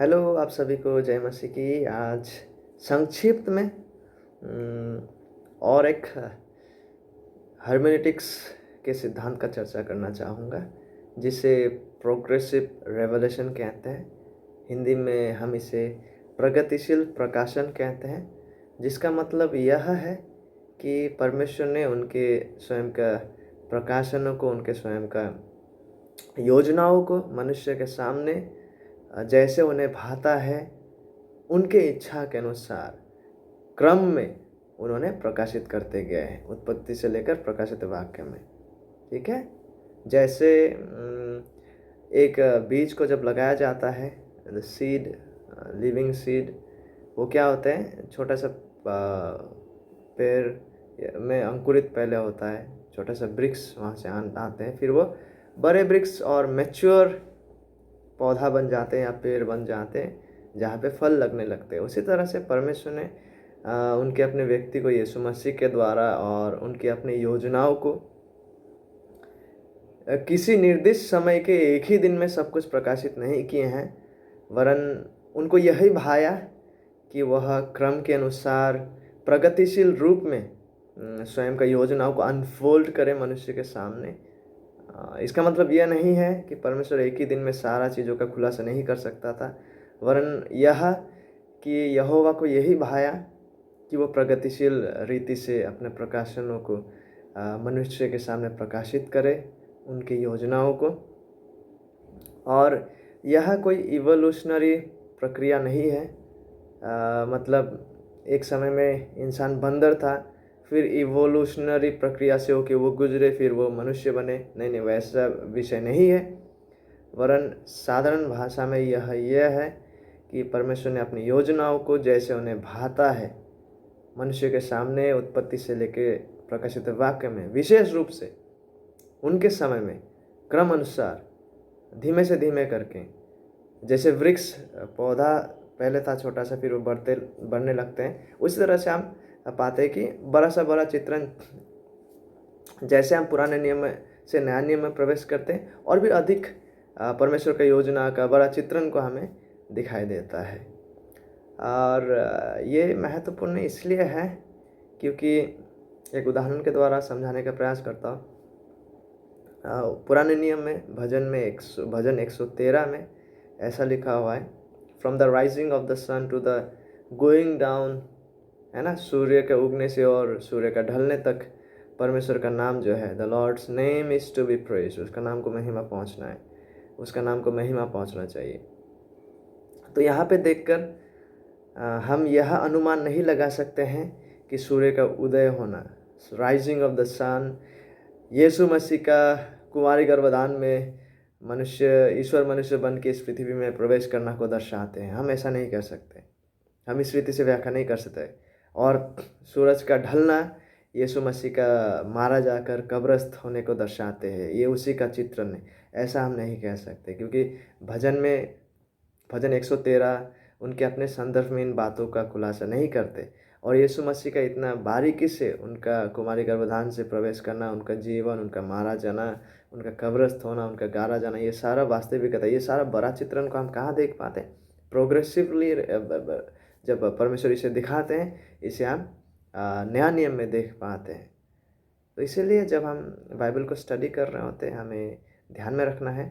Hello आप सभी को जय मसीह की। आज संक्षिप्त में और एक हर्मेनेटिक्स के सिद्धांत का चर्चा करना चाहूँगा, जिसे प्रोग्रेसिव रेवलेशन कहते हैं। हिंदी में हम इसे प्रगतिशील प्रकाशन कहते हैं, जिसका मतलब यह है कि परमेश्वर ने उनके स्वयं का प्रकाशनों को, उनके स्वयं का योजनाओं को मनुष्य के सामने जैसे उन्हें भाता है उनके इच्छा के अनुसार क्रम में उन्होंने प्रकाशित करते गए हैं, उत्पत्ति से लेकर प्रकाशित वाक्य में। ठीक है। जैसे एक बीज को जब लगाया जाता है, द सीड, लिविंग सीड, वो क्या होते हैं, छोटा सा पेड़ में अंकुरित पहले होता है, छोटा सा वृक्ष वहाँ से आते हैं, फिर वो बड़े वृक्ष और मैच्योर पौधा बन जाते हैं या पेड़ बन जाते हैं जहाँ पे फल लगने लगते हैं। उसी तरह से परमेश्वर ने उनके अपने व्यक्ति को यीशु मसीह के द्वारा और उनकी अपनी योजनाओं को किसी निर्दिष्ट समय के एक ही दिन में सब कुछ प्रकाशित नहीं किए हैं, वरन उनको यही भाया कि वह क्रम के अनुसार प्रगतिशील रूप में स्वयं का योजनाओं को अनफोल्ड करे मनुष्य के सामने। इसका मतलब यह नहीं है कि परमेश्वर एक ही दिन में सारा चीज़ों का खुलासा नहीं कर सकता था, वरन यह कि यहोवा को यही भाया कि वो प्रगतिशील रीति से अपने प्रकाशनों को मनुष्य के सामने प्रकाशित करे, उनकी योजनाओं को। और यह कोई इवोल्यूशनरी प्रक्रिया नहीं है। मतलब एक समय में इंसान बंदर था, फिर इवोल्यूशनरी प्रक्रिया से होकर वो गुजरे, फिर वो मनुष्य बने। नहीं, वैसा विषय नहीं है। वरन साधारण भाषा में यह है कि परमेश्वर ने अपनी योजनाओं को जैसे उन्हें भाता है मनुष्य के सामने उत्पत्ति से लेकर प्रकाशित वाक्य में विशेष रूप से उनके समय में क्रम अनुसार धीमे से धीमे करके, जैसे वृक्ष पौधा पहले था छोटा सा, फिर वो बढ़ने लगते हैं, उसी तरह से हम पाते हैं कि बड़ा सा बड़ा चित्रण, जैसे हम पुराने नियम से नया नियम में प्रवेश करते हैं और भी अधिक परमेश्वर का योजना का बड़ा चित्रण को हमें दिखाई देता है। और ये महत्वपूर्ण इसलिए है क्योंकि एक उदाहरण के द्वारा समझाने का प्रयास करता हूँ। पुराने नियम में भजन 113 में ऐसा लिखा हुआ है, from the rising of the sun to the going down, है ना, सूर्य के उगने से और सूर्य का ढलने तक परमेश्वर का नाम जो है, the Lord's name is to be praised, उसका नाम को महिमा पहुंचना है, उसका नाम को महिमा पहुंचना चाहिए। तो यहाँ पे देखकर हम यह अनुमान नहीं लगा सकते हैं कि सूर्य का उदय होना, राइजिंग ऑफ द सन, यीशु मसीह का कुंवारी गर्भधान में ईश्वर मनुष्य बन के इस पृथ्वी में प्रवेश करना को दर्शाते हैं। हम ऐसा नहीं कर सकते, हम इस रीति से व्याख्या नहीं कर सकते। और सूरज का ढलना यीशु मसीह का मारा जाकर कब्रस्थ होने को दर्शाते हैं, ये उसी का चित्रण है। ऐसा हम नहीं कह सकते, क्योंकि भजन 113 उनके अपने संदर्भ में इन बातों का खुलासा नहीं करते। और यीशु मसीह का इतना बारीकी से उनका कुमारी गर्भधान से प्रवेश करना, उनका जीवन, उनका मारा जाना, उनका कब्रस्थ होना, उनका गारा जाना, ये सारा वास्तविकता, ये सारा बड़ा चित्रण को हम कहाँ देख पाते हैं? प्रोग्रेसिवली जब परमेश्वर इसे दिखाते हैं, इसे हम नया नियम में देख पाते हैं। तो इसीलिए जब हम बाइबल को स्टडी कर रहे होते हैं, हमें ध्यान में रखना है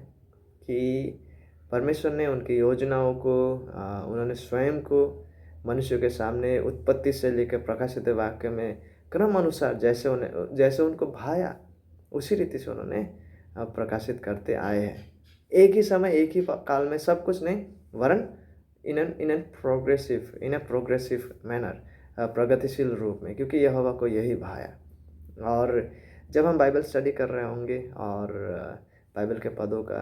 कि परमेश्वर ने उनकी योजनाओं को, उन्होंने स्वयं को मनुष्य के सामने उत्पत्ति से लेकर प्रकाशित वाक्य में क्रम अनुसार जैसे उनको भाया, उसी रीति से उन्होंने प्रकाशित करते आए हैं। एक ही समय, एक ही काल में सब कुछ नहीं, वरन इन ए प्रोग्रेसिव मैनर, प्रगतिशील रूप में, क्योंकि यहोवा को यही भाया। और जब हम बाइबल स्टडी कर रहे होंगे और बाइबल के पदों का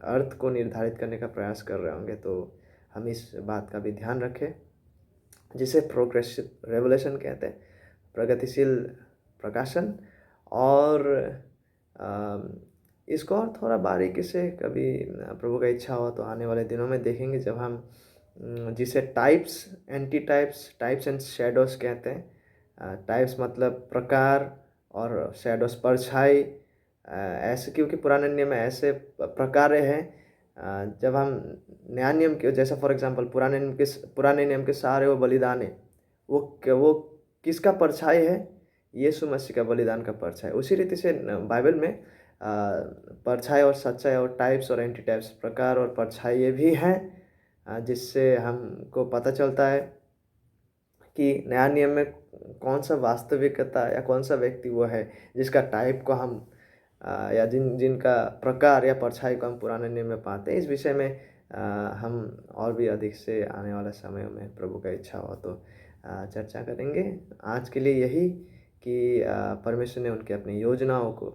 अर्थ को निर्धारित करने का प्रयास कर रहे होंगे, तो हम इस बात का भी ध्यान रखें, जिसे प्रोग्रेसिव रेवलेशन कहते हैं, प्रगतिशील प्रकाशन। और इसको और थोड़ा बारीकी से कभी प्रभु का इच्छा हो तो आने वाले दिनों में देखेंगे, जब हम जिसे types, anti types and shadows कहते हैं। टाइप्स मतलब प्रकार और शैडोज परछाई। ऐसे, क्योंकि पुराने नियम में ऐसे प्रकार हैं जब हम नया नियम के जैसा फॉर एग्ज़ाम्पल पुराने नियम के सारे वो बलिदान है, वो किसका परछाई है? यीशु मसीह का बलिदान का परछाई। उसी रीति से बाइबल में परछाई और सच्चाई और टाइप्स और एंटी टाइप्स प्रकार और परछाइयाँ भी हैं, जिससे हमको पता चलता है कि नया नियम में कौन-सा वास्तविकता या कौन-सा व्यक्ति वो है जिसका टाइप को हम या जिनका प्रकार या परछाई को हम पुराने नियम में पाते हैं। इस विषय में हम और भी अधिक से आने वाले समय में प्रभु का इच्छा हो तो चर्चा करेंगे। आज के लिए यही कि परमेश्वर ने उनकी अपनी योजनाओं को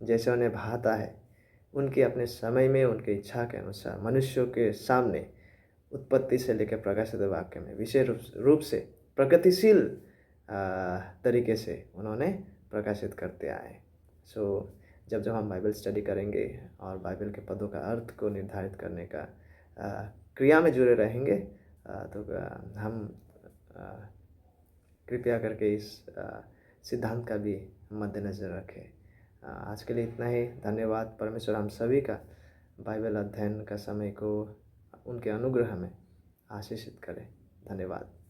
जैसे उन्हें भाता है, उनके अपने समय में उनकी इच्छा के अनुसार मनुष्यों के सामने उत्पत्ति से लेकर प्रकाशित वाक्य में विशेष रूप से प्रगतिशील तरीके से उन्होंने प्रकाशित करते आए। सो जब हम बाइबल स्टडी करेंगे और बाइबल के पदों का अर्थ को निर्धारित करने का क्रिया में जुड़े रहेंगे, तो हम कृपया करके इस सिद्धांत का भी मद्देनज़र रखें। आज के लिए इतना ही। धन्यवाद। परमेश्वर हम सभी का बाइबल अध्ययन का समय को उनके अनुग्रह में आशीषित करें। धन्यवाद।